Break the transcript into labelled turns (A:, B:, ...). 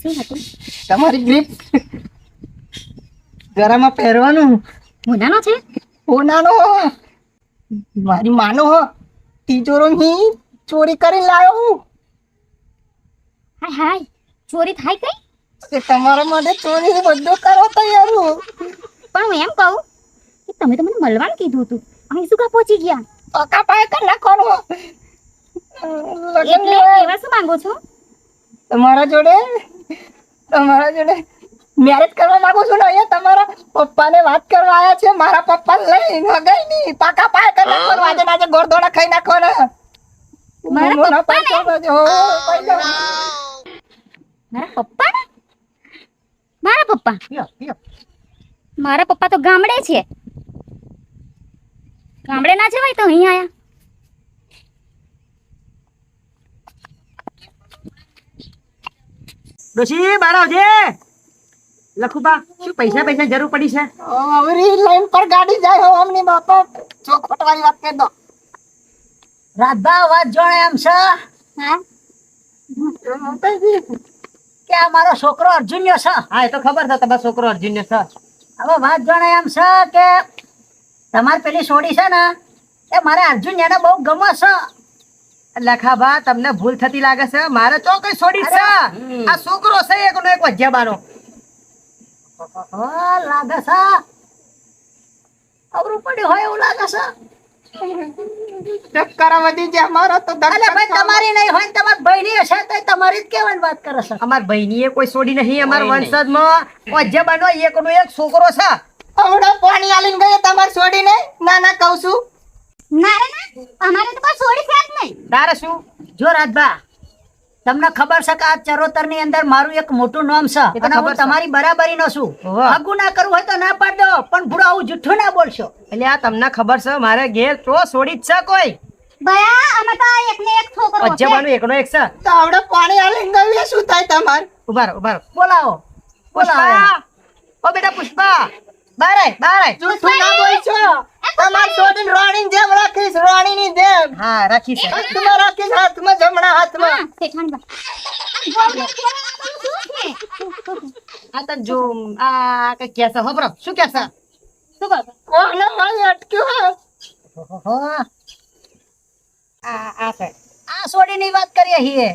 A: શું હતું?
B: તમારી ગ્રીપ ગરામાં પહેરવાનું
A: મોનાનો છે?
B: ઓનાનો મારી માનો તિજોરો ની ચોરી કરીને લાયો હું
A: હાય હાય, ચોરી થાય કઈ?
B: તે તમારા માટે ચોરી બધું કરવા તૈયાર હું
A: પણ હું એમ કહું કે તમે તો મને મળવાનું કીધું હતું, અહીં શું કા પહોંચી ગયા?
B: પકા પાય કર નાખવાનું
A: એટલે એવા શું માંગો છો?
B: તમારા જોડે મેરેજ કરવા માંગુ છું ને અહીંયા તમારા પપ્પાને વાત કરવા આયા છે. મારા પપ્પા લઈને ગઈ ની પાકા પાય કર નાખવાનું. આજે નાજે ગોળદોડા ખાઈ નાખવાના.
A: મારા પપ્પાને?
B: પૈસા
A: મારા પપ્પાને? મારા પપ્પા?
B: પીઓ, પીઓ.
A: મારા પપ્પા તો ગામડે છે. ગામડે ના જવાય તો અહીં આયા.
C: ડોશી બાર આવજે. લખુબા શું પૈસા જરૂર પડી છે?
B: અવરી લાઈન પર ગાડી જાય હો અમની બાપા ચોખવટવાળી વાત કહી દો.
C: રાધા વાત જોણે એમ છે
A: હા?
C: કે આ મારો છોકરો અર્જુન્યો છે. હા એ તો ખબર છે તમારો છોકરો અર્જુન્યો છે. હવે વાત જોણે એમ છે કે તમારી પેલી સોડી છે ને એ મારે અર્જુન્યાને બહુ ગમે છે. લખાબા તમને ભૂલ થતી લાગે છે. મારે તો કઈ સોડી છે. આ છોકરો છે એકનો એક વજ્જાબાનો. લાગે છે અવરું પડ્યું હોય એવું લાગે છે.
B: ચક્કર વધી જાય મારો તો
C: અલે ભાઈ તમારી નહીં હોય ને તમારી બહેની હશે તો તમારી જ કેવાની વાત કરે છે. અમાર બહેનીએ કોઈ છોડી નહીં. અમાર વંશજમાં વજ્જાબાનો એકનો એક છોકરો છે.
B: આવડા પાણી આલીને ગયે તમાર છોડીને ના ના કહું છું.
A: ના રે ના, અમારે તો કોઈ છોડી છે જ નહીં.
C: તારે શું જો રાજભા તમને ખબર છે કે આ ચરોતર ની અંદર મારું એક મોટું નામ છે
B: એ તો
C: અને
B: ખબર
C: હું
B: છે.
C: તમારી બરાબરી નો છું.
B: વાહ.
C: આગું ના કરવું હોય તો ના પાડ દો પણ ભૂડો આવું જુઠ્ઠું ના બોલશો.
B: એટલે આ તમને ખબર છે મારે ઘેર તો છોડી જ છે કોઈ
A: બયા, અમે તો એકને એક છોકરો છે.
C: વજ્જાબાનો એકનો એક છે.
B: તો આવડે પાણી આલીને ગયે શું થાય તમાર
C: ઉભા રહો બોલાવો પુષ્પા. ઓ બેટા પુષ્પા બાર આય બાર આય.
B: જૂઠું ના બોલશો. તમાર છોડીને રાણીની જેમ રાખીશ રાણીની જેમ
C: હા રાખી છે.
B: હાથમાં રાખીશ હાથમાં જમણા હાથમાં
A: હા, શેઠાણી બા.
C: આ તને જો આ કઈ કે છે ખબર શું કે છે?
A: શું કહો છો?
B: કોને મારી અટક્યો
C: ઓહો આ છોડીની વાત કરીએ છીએ.